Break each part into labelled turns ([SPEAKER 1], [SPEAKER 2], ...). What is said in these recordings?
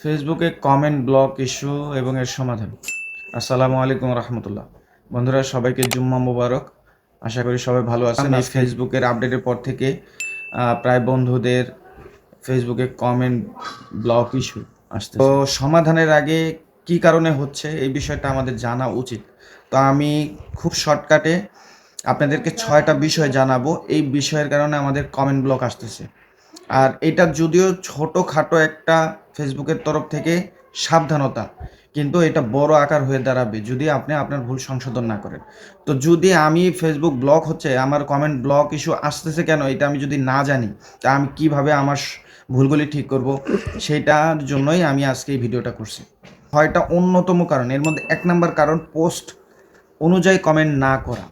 [SPEAKER 1] ফেসবুকে comment block issue এবং এর সমাধান। আসসালামু আলাইকুম রহমতুল্লাহ। বন্ধুরা, সবাইকে জুম্মা মুবারক। আশা করি সবাই ভালো আছেন। এই ফেসবুকের আপডেটের পর থেকে প্রায় বন্ধুদের ফেসবুকে কমেন্ট ব্লক ইস্যু আসছে। তো সমাধানের আগে কি কারণে হচ্ছে এই বিষয়টা আমাদের জানা উচিত। তো আমি খুব শর্টকাটে আপনাদেরকে 6টা বিষয় জানাবো এই বিষয়ের কারণে আমাদের কমেন্ট ব্লক আসতেছে। আর এটা যদিও ছোটোখাটো একটা ফেসবুকের তরফ থেকে সাবধানতা, কিন্তু এটা বড় আকার হয়ে দাঁড়াবে যদি আপনি আপনার ভুল সংশোধন না করেন। তো যদি আমি ফেসবুক ব্লক হচ্ছে, আমার কমেন্ট ব্লক ইস্যু আসতেছে কেন, এটা আমি যদি না জানি, তা আমি কিভাবে আমার ভুলগুলি ঠিক করব, সেটার জন্যই আমি আজকে এই ভিডিওটা করছি। হয়টা অন্যতম কারণ, এর মধ্যে 1 নম্বর কারণ পোস্ট অনুযায়ী কমেন্ট না করা।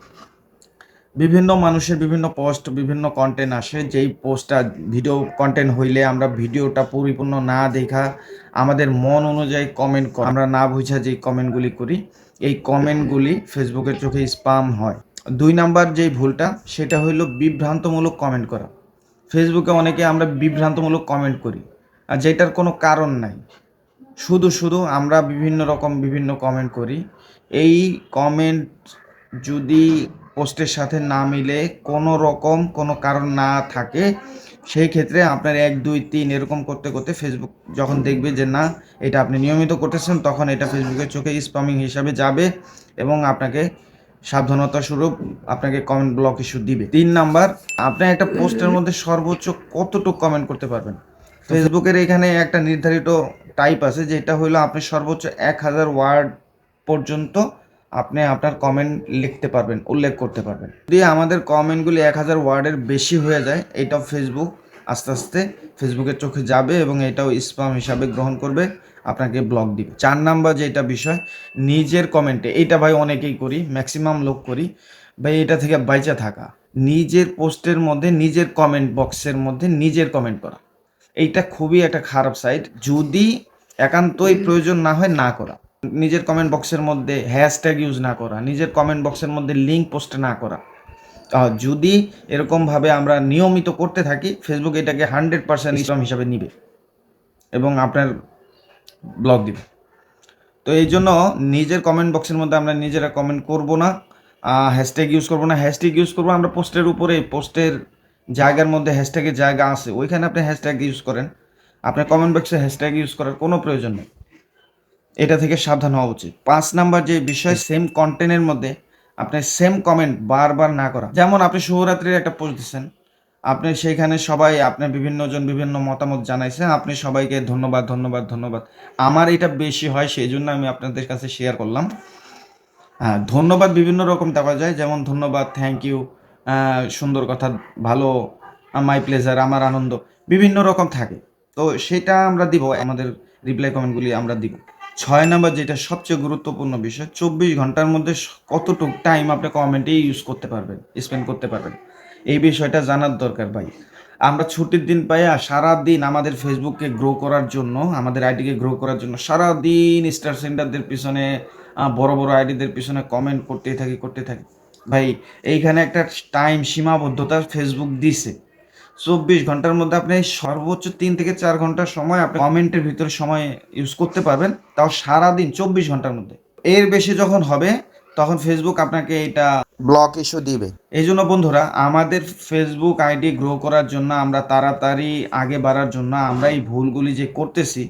[SPEAKER 1] বিভিন্ন মানুষের বিভিন্ন পোস্ট, বিভিন্ন কন্টেন্ট আসে, যেই পোস্টটা ভিডিও কন্টেন্ট হইলে আমরা ভিডিওটা পরিপূর্ণ না দেখা আমাদের মন অনুযায়ী কমেন্ট করা, আমরা না বুঝা যেই কমেন্টগুলি করি, এই কমেন্টগুলি ফেসবুকের চোখে স্প্যাম হয়। 2 নাম্বার যেই ভুলটা, সেটা হইল বিভ্রান্তমূলক কমেন্ট করা। ফেসবুকে অনেকে আমরা বিভ্রান্তমূলক কমেন্ট করি, আর যেটার কোনো কারণ নাই, শুধু শুধু আমরা বিভিন্ন কমেন্ট করি। এই কমেন্ট যদি পোস্টের সাথে না মিলে, কোনো রকম কোনো কারণ না থাকে, সেই ক্ষেত্রে আপনার 1 2 3 এরকম করতে করতে ফেসবুক যখন দেখবে যে না, এটা আপনি নিয়মিত করতেছেন, তখন এটা ফেসবুকের চোখে স্প্যামিং হিসাবে যাবে এবং আপনাকে সাবধানতা স্বরূপ আপনাকে কমেন্ট ব্লক ইস্যু দিবে। 3 নাম্বার, আপনি একটা পোস্টের মধ্যে সর্বোচ্চ কতটুকু কমেন্ট করতে পারবেন। ফেসবুকের এখানে একটা নির্ধারিত টাইপ আছে, যেটা হলো আপনি সর্বোচ্চ 1000 ওয়ার্ড পর্যন্ত আপনি আপনার কমেন্ট লিখতে পারবেন, উল্লেখ করতে পারবেন। যদি আমাদের কমেন্টগুলি 1000 ওয়ার্ডের বেশি হয়ে যায়, এটা ফেসবুক আস্তে আস্তে ফেসবুকের চোখে যাবে এবং এটাও স্প্যাম হিসাবে গ্রহণ করবে, আপনাকে ব্লক দিবে। 4 নাম্বার যেটা বিষয়, নিজের কমেন্টে, এইটা ভাই অনেকেই করি, ম্যাক্সিমাম লোক করি ভাই, এটা থেকে বাইচা থাকা। নিজের পোস্টের মধ্যে, নিজের কমেন্ট বক্সের মধ্যে নিজের কমেন্ট করা, এইটা খুবই একটা খারাপ সাইট। যদি একান্তই প্রয়োজন না হয়, না করা। নিজের কমেন্ট বক্সের মধ্যে হ্যাশট্যাগ ইউজ না করা, নিজের কমেন্ট বক্সের মধ্যে লিঙ্ক পোস্ট না করা। যদি এরকমভাবে আমরা নিয়মিত করতে থাকি, ফেসবুক এটাকে 100% স্প্যাম হিসাবে নিবে এবং আপনার ব্লক দিবে। তো এই জন্য নিজের কমেন্ট বক্সের মধ্যে আমরা নিজেরা কমেন্ট করব না, হ্যাশট্যাগ ইউজ করব না। হ্যাশট্যাগ ইউজ করবো আমরা পোস্টের উপরে, পোস্টের জায়গার মধ্যে হ্যাশট্যাগের জায়গা আছে, ওইখানে আপনি হ্যাশট্যাগ ইউজ করেন। আপনার কমেন্ট বক্সে হ্যাশট্যাগ ইউজ করার কোনো প্রয়োজন নেই। এটা থেকে সাবধান হওয়া উচিত। 5 নাম্বার যে বিষয়, সেম কন্টেন্টের মধ্যে আপনি সেম কমেন্ট বারবার না করা। যেমন আপনি শুভরাত্রির একটা পোস্ট দিচ্ছেন, আপনি সেইখানে সবাই, আপনার বিভিন্নজন বিভিন্ন মতামত জানাইছে, আপনি সবাইকে ধন্যবাদ ধন্যবাদ ধন্যবাদ। আমার এটা বেশি হয়, সেই জন্য আমি আপনাদের কাছে শেয়ার করলাম। হ্যাঁ, ধন্যবাদ বিভিন্ন রকম দেওয়া যায়, যেমন ধন্যবাদ, থ্যাংক ইউ, সুন্দর কথা, ভালো, মাই প্লেজার, আমার আনন্দ, বিভিন্ন রকম থাকে। তো সেটা আমরা দিব, আমাদের রিপ্লাই কমেন্টগুলি আমরা দিব। 6 নাম্বার যেটা সবচেয়ে গুরুত্বপূর্ণ বিষয়, 24 ঘন্টার মধ্যে কতটুকু টাইম আপনি কমেন্টে ইউজ করতে পারবেন, স্পেন্ড করতে পারবেন, এই বিষয়টা জানার দরকার ভাই। আমরা ছুটির দিন পাইয়া সারাদিন আমাদের ফেসবুককে গ্রো করার জন্য, আমাদের আইডিকে গ্রো করার জন্য সারাদিন স্টার সেন্টারদের পিছনে, বড় বড় আইডিদের পিছনে কমেন্ট করতে থাকি ভাই। এইখানে একটা টাইম সীমাবদ্ধতা ফেসবুক দিছে। 24 ঘন্টার মধ্যে আপনি সর্বোচ্চ 3 থেকে 4 ঘন্টা সময় আপনি কমেন্টের ভিতরে সময় ইউজ করতে পারবেন, তাও সারাদিন 24 ঘন্টার মধ্যে। এর বেশি যখন হবে, তখন ফেসবুক আপনাকে এটা ব্লক ইস্যু দিবে। এই জন্য বন্ধুরা, আমাদের ফেসবুক আইডি গ্রো করার জন্য, আমরা তাড়াতাড়ি আগে বাড়ার জন্য, আমরা এই ভুলগুলি যে করতেছি,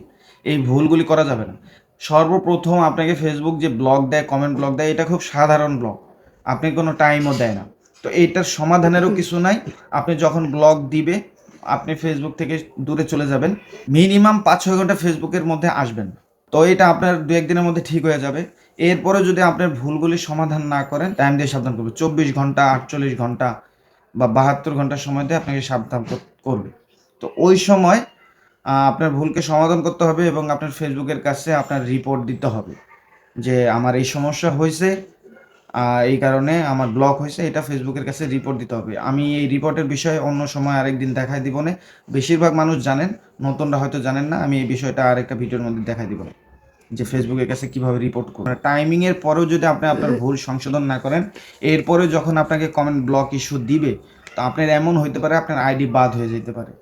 [SPEAKER 1] এই ভুলগুলি করা যাবে না। সর্বপ্রথম আপনাকে ফেসবুক যে ব্লক দেয়, কমেন্ট ব্লক দেয়, এটা খুব সাধারণ ব্লক, আপনি কোনো টাইমও দেয় না। তো এইটার সমাধানেরও কিছু নাই। আপনি যখন ব্লক দিবে, আপনি ফেসবুক থেকে দূরে চলে যাবেন, মিনিমাম 5-6 ঘন্টা ফেসবুকের মধ্যে আসবেন। তো এটা আপনার 2-1 দিনের মধ্যে ঠিক হয়ে যাবে। এরপরে যদি আপনার ভুলগুলি সমাধান না করেন, টাইম দিয়ে সাবধান করবে। 24 ঘন্টা, 48 ঘন্টা বা 72 ঘন্টার সময় দিয়ে আপনাকে সাবধান করবে। তো ওই সময় আপনার ভুলকে সমাধান করতে হবে এবং আপনার ফেসবুকের কাছে আপনার রিপোর্ট দিতে হবে যে আমার এই সমস্যা হয়েছে, এই কারণে আমার ব্লক হয়েছে, এটা ফেসবুকের কাছে রিপোর্ট দিতে হবে। আমি এই রিপোর্টের বিষয়ে অন্য সময় আরেকদিন দেখাই দিব না। বেশিরভাগ মানুষ জানেন, নতুনরা হয়তো জানেন না। আমি এই বিষয়টা আরেকটা ভিডিওর মধ্যে দেখাই দিব যে ফেসবুকের কাছে কিভাবে রিপোর্ট করবেন। টাইমিংয়ের পরেও যদি আপনি আপনার ভুল সংশোধন না করেন, এরপরে যখন আপনাকে কমেন্ট ব্লক ইস্যু দিবে, তো আপনার এমন হইতে পারে আপনার আইডি বাদ হয়ে যেতে পারে।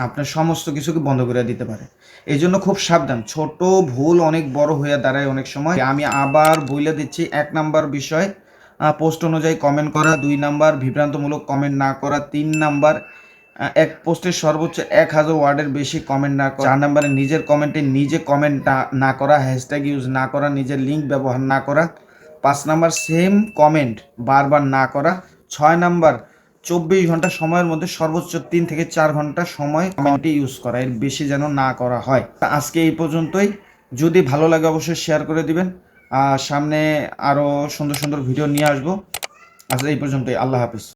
[SPEAKER 1] আপনার সমস্ত কিছুকে বন্ধ করে দিতে পারে। এই জন্য খুব সাবধান, ছোট ভুল অনেক বড় হয়ে দাঁড়ায় অনেক সময়। আমি আবার বলে দিচ্ছি, 1 নাম্বার বিষয় পোস্ট অনুযায়ী কমেন্ট করা, 2 নাম্বার বিভ্রান্তমূলক কমেন্ট না করা, 3 নাম্বার এক পোস্টে সর্বোচ্চ 1000 ওয়ার্ডের বেশি কমেন্ট না করা, 4 নাম্বারে নিজের কমেন্টে নিজে কমেন্ট না করা, হ্যাশট্যাগ ইউজ না করা, নিজের লিঙ্ক ব্যবহার না করা, 5 নাম্বার সেম কমেন্ট বারবার না করা, 6 নাম্বার 24 ঘন্টা সময়ের মধ্যে সর্বোচ্চ 3 থেকে 4 ঘন্টা সময় কমেন্টে ইউজ করা, এর বেশি যেন না করা হয়। আজকে এই পর্যন্তই। যদি ভালো লাগে অবশ্যই শেয়ার করে দিবেন। সামনে আরও সুন্দর সুন্দর ভিডিও নিয়ে আসবো। আজ এই পর্যন্তই। আল্লাহ হাফিজ।